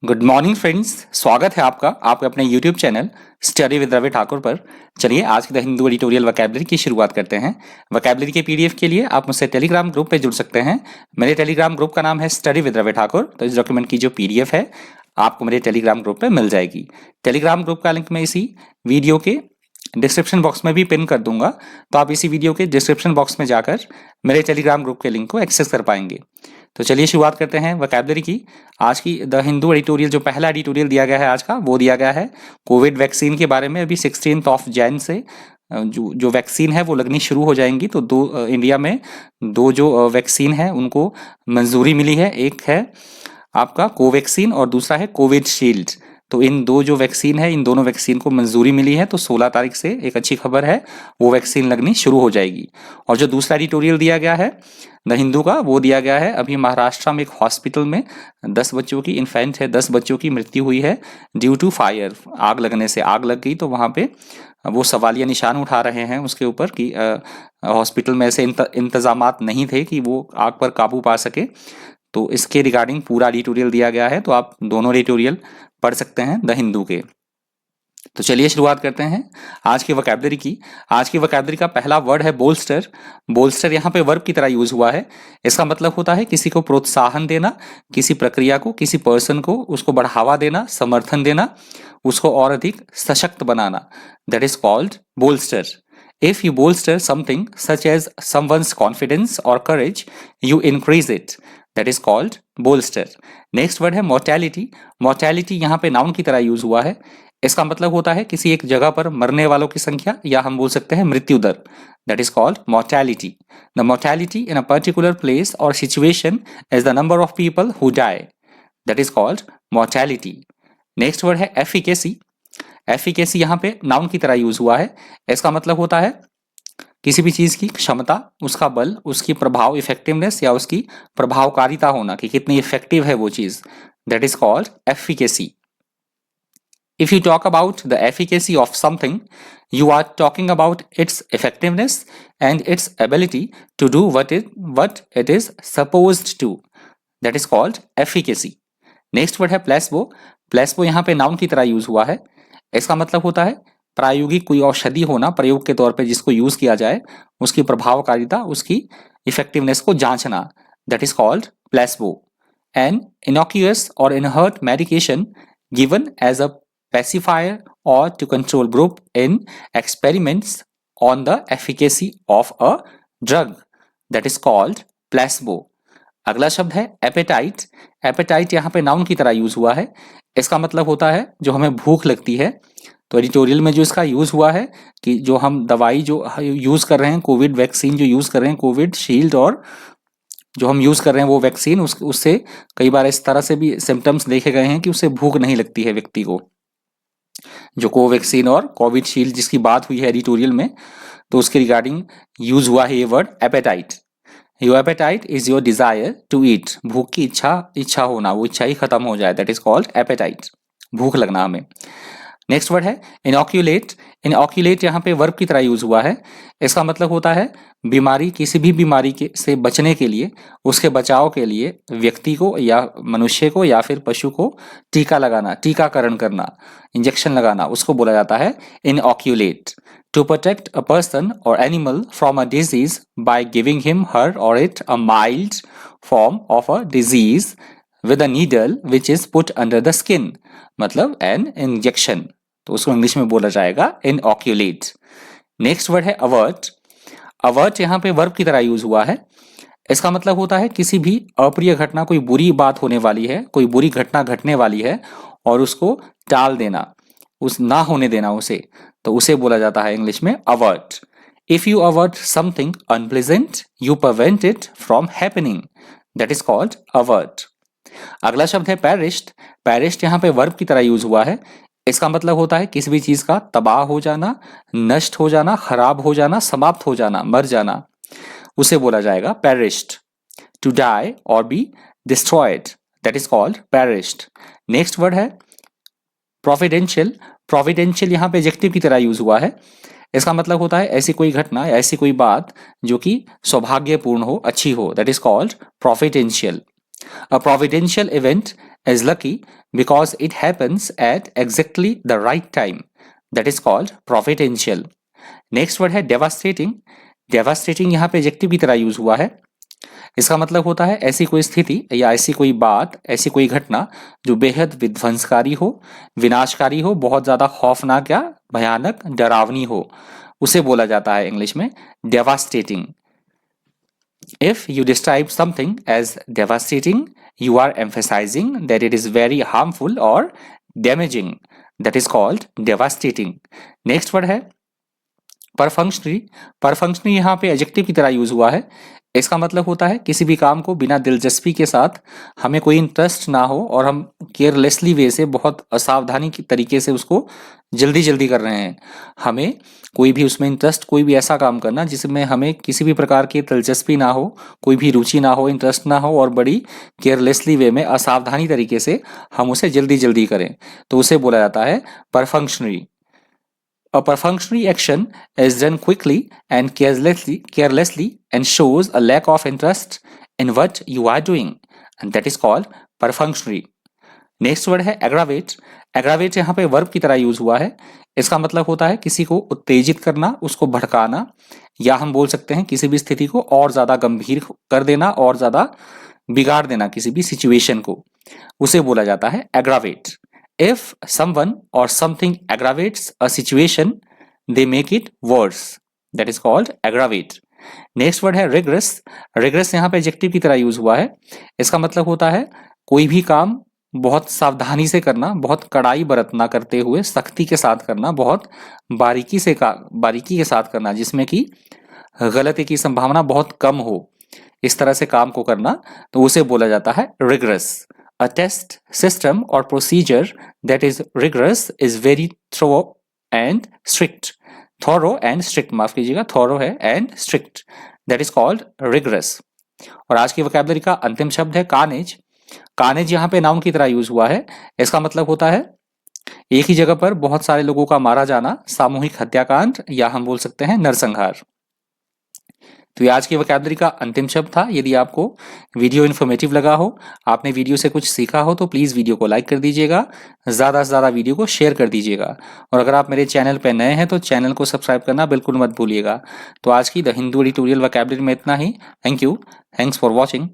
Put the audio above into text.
Good morning friends, स्वागत है आपका आपके अपने YouTube channel study with Ravi Thakur पर। चलिए आज के द हिंदू एडिटोरियल वोकैबुलरी की शुरुआत करते हैं। वोकैबुलरी के पीडीएफ के लिए आप मुझसे टेलीग्राम ग्रुप पे जुड़ सकते हैं। मेरे टेलीग्राम ग्रुप का नाम है स्टडी विद रवि ठाकुर। तो इस डॉक्यूमेंट की जो पीडीएफ है आपको मेरे टेलीग्राम ग्रुप पे मिल जाएगी। टेलीग्राम ग्रुप का लिंक मैं इसी वीडियो के डिस्क्रिप्शन बॉक्स में भी पिन कर दूंगा, तो आप इसी वीडियो के डिस्क्रिप्शन बॉक्स में जाकर मेरे टेलीग्राम ग्रुप के लिंक को एक्सेस कर पाएंगे। तो चलिए शुरुआत करते हैं वोकैबुलरी की। आज की द हिंदू एडिटोरियल जो पहला एडिटोरियल दिया गया है आज का, वो दिया गया है कोविड वैक्सीन के बारे में। अभी 16 जनवरी से जो वैक्सीन है वो लगनी शुरू हो जाएंगी। तो इंडिया में दो जो वैक्सीन है उनको मंजूरी मिली है। एक है आपका कोवैक्सीन और दूसरा है कोविशील्ड। तो इन दो जो वैक्सीन है, इन दोनों वैक्सीन को मंजूरी मिली है। तो 16 तारीख से एक अच्छी खबर है, वो वैक्सीन लगनी शुरू हो जाएगी। और जो दूसरा एडिटोरियल दिया गया है द हिंदू का, वो दिया गया है अभी महाराष्ट्र में एक हॉस्पिटल में 10 बच्चों की इन्फेंट है, 10 बच्चों की मृत्यु हुई है ड्यू टू फायर। आग लगने से आग लग गई। तो वहाँ पे वो सवालिया निशान उठा रहे हैं उसके ऊपर कि हॉस्पिटल में ऐसे इंतजामात नहीं थे कि वो आग पर काबू पा सके। तो इसके रिगार्डिंग पूरा एडिटोरियल दिया गया है, तो आप दोनों एडिटोरियल पढ़ सकते हैं द हिंदू के। तो चलिए शुरुआत करते हैं आज की वोकैबुलरी की। आज की वोकैबुलरी का पहला वर्ड है बोल्स्टर। बोल्स्टर यहाँ पे वर्ब की तरह यूज हुआ है। इसका मतलब होता है किसी को प्रोत्साहन देना, किसी प्रक्रिया को, किसी पर्सन को उसको बढ़ावा देना, समर्थन देना, उसको और अधिक सशक्त बनाना। That is called bolster. If you bolster something such as someone's confidence or courage, you increase it. That is called bolster. Next word है mortality. Mortality यहाँ पे noun की तरह यूज हुआ है। इसका मतलब होता है किसी एक जगह पर मरने वालों की संख्या, या हम बोल सकते हैं मृत्यु दर। That is called mortality. The mortality in a particular place or situation is the number of people who die. That is called mortality. Next word है efficacy. एफिकेसी यहाँ पे नाउन की तरह यूज हुआ है। इसका मतलब होता है किसी भी चीज की क्षमता, उसका बल, उसकी प्रभाव इफेक्टिवनेस, या उसकी प्रभावकारिता होना कि कितनी इफेक्टिव है वो चीज। That is called efficacy. If you talk about the efficacy of something, you are talking about its effectiveness and its ability to do what it is supposed to. That is called efficacy. Next word है placebo. Placebo यहाँ पे noun की तरह use हुआ है। इसका मतलब होता है प्रायोगिक कोई औषधि होना, प्रयोग के तौर पे जिसको यूज किया जाए, उसकी प्रभावकारिता, उसकी इफेक्टिवनेस को जांचना। That is called placebo. An innocuous और inert medication given as a pacifier और to control group in experiments on the efficacy of a drug. That is called placebo. अगला शब्द है एपेटाइट। एपेटाइट यहाँ पे नाउन की तरह यूज हुआ है। इसका मतलब होता है जो हमें भूख लगती है। तो एडिटोरियल में जो इसका यूज हुआ है कि जो हम दवाई जो यूज कर रहे हैं, कोविड वैक्सीन जो यूज कर रहे हैं, कोविड शील्ड, और जो हम यूज कर रहे हैं वो वैक्सीन, उससे कई बार इस तरह से भी सिम्टम्स देखे गए हैं कि उससे भूख नहीं लगती है व्यक्ति को। जो कोवैक्सीन और कोविड शील्ड जिसकी बात हुई है एडिटोरियल में, तो उसके रिगार्डिंग यूज हुआ है ये word appetite. Your appetite is your desire to eat. भूख की इच्छा होना, वो इच्छा ही खत्म हो जाए। दैट इज कॉल्ड एपेटाइट, भूख लगना हमें। नेक्स्ट वर्ड है इनॉक्यूलेट। इनॉक्यूलेट यहाँ पे वर्ब की तरह यूज हुआ है। इसका मतलब होता है बीमारी, किसी भी बीमारी के से बचने के लिए, उसके बचाव के लिए व्यक्ति को या मनुष्य को या फिर पशु को टीका लगाना, टीकाकरण करना, इंजेक्शन लगाना, उसको बोला जाता है इनऑक्यूलेट। To protect a person or animal from a disease by giving him, her or it a mild form of a disease with a needle which is put under the skin, मतलब an injection। तो उसको English में बोला जाएगा inoculate। Next word है avert। avert यहाँ पे verb की तरह यूज हुआ है। इसका मतलब होता है किसी भी अप्रिय घटना, कोई बुरी बात होने वाली है, कोई बुरी घटना घटने वाली है और उसको टाल देना, उस ना होने देना उसे, तो उसे बोला जाता है इंग्लिश में avert। If you avert something unpleasant, you prevent it from happening. That is called avert. अगला शब्द है perished। perished यहाँ पे वर्ब की तरह यूज हुआ है। इसका मतलब होता है किसी भी चीज का तबाह हो जाना, नष्ट हो जाना, खराब हो जाना, समाप्त हो जाना, मर जाना, उसे बोला जाएगा perished. To die or be destroyed, that is called perished. Next word है प्रोविडेंशियल। प्रोविडेंशियल यहाँ पे एडजेक्टिव की तरह यूज हुआ है। इसका मतलब होता है ऐसी कोई घटना, ऐसी कोई बात जो कि सौभाग्यपूर्ण हो, अच्छी हो। That is called providential. A providential event is lucky because it happens at exactly the right time. That is called providential. Next word है devastating. devastating यहाँ पे एडजेक्टिव की तरह यूज हुआ है. इसका मतलब होता है ऐसी कोई स्थिति या ऐसी कोई बात, ऐसी कोई घटना जो बेहद विध्वंसकारी हो, विनाशकारी हो, बहुत ज्यादा खौफनाक या भयानक, डरावनी हो, उसे बोला जाता है इंग्लिश में devastating. If you describe something as devastating, you are emphasizing that it is very harmful or damaging. That is called devastating. Next word है परफंक्शनरी. परफंक्शनरी यहाँ पे एडजेक्टिव की तरह यूज हुआ है. इसका मतलब होता है किसी भी काम को बिना दिलचस्पी के साथ, हमें कोई इंटरेस्ट ना हो और हम केयरलेसली वे से, बहुत असावधानी की तरीके से उसको जल्दी जल्दी कर रहे हैं. हमें कोई भी उसमें इंटरेस्ट, कोई भी ऐसा काम करना जिसमें हमें किसी भी प्रकार की दिलचस्पी ना हो, कोई भी रुचि ना हो, इंटरेस्ट ना हो और बड़ी केयरलेसली वे में, असावधानी तरीके से हम उसे जल्दी जल्दी करें, तो उसे बोला जाता है परफंक्शनरी. A perfunctory action is done quickly and carelessly and shows a lack of interest in what you are doing, and that is called perfunctory. Next word है aggravate. aggravate यहाँ पे वर्ब की तरह यूज हुआ है. इसका मतलब होता है किसी को उत्तेजित करना, उसको भड़काना, या हम बोल सकते हैं किसी भी स्थिति को और ज्यादा गंभीर कर देना और ज्यादा बिगाड़ देना, किसी भी सिचुएशन को, उसे बोला जाता है aggravate. If someone or something aggravates a situation, they make it worse. That is called aggravate. Next word है रिग्रेस. रिग्रेस यहाँ पे एडजेक्टिव की तरह यूज हुआ है. इसका मतलब होता है कोई भी काम बहुत सावधानी से करना, बहुत कड़ाई बरतना करते हुए, सख्ती के साथ करना, बहुत बारीकी के साथ करना, जिसमें कि गलती की संभावना बहुत कम हो, इस तरह से काम को करना, तो उसे बोला जाता है regret. A test system or procedure that is rigorous is very thorough and strict. Thorough and strict, माफ कीजिएगा, thorough है and strict. That is called rigorous. और आज की वोकैबुलरी का अंतिम शब्द है carnage. carnage यहाँ पे नाउन की तरह यूज हुआ है. इसका मतलब होता है एक ही जगह पर बहुत सारे लोगों का मारा जाना, सामूहिक हत्याकांड, या हम बोल सकते हैं नरसंहार. तो ये आज की वोकैबुलरी का अंतिम शब्द था. यदि आपको वीडियो इन्फॉर्मेटिव लगा हो, आपने वीडियो से कुछ सीखा हो, तो प्लीज़ वीडियो को लाइक कर दीजिएगा, ज़्यादा से ज़्यादा वीडियो को शेयर कर दीजिएगा. और अगर आप मेरे चैनल पर नए हैं तो चैनल को सब्सक्राइब करना बिल्कुल मत भूलिएगा. तो आज की द हिंदू एडिटोरियल वोकैबुलरी में इतना ही. Thank you. Thanks for watching.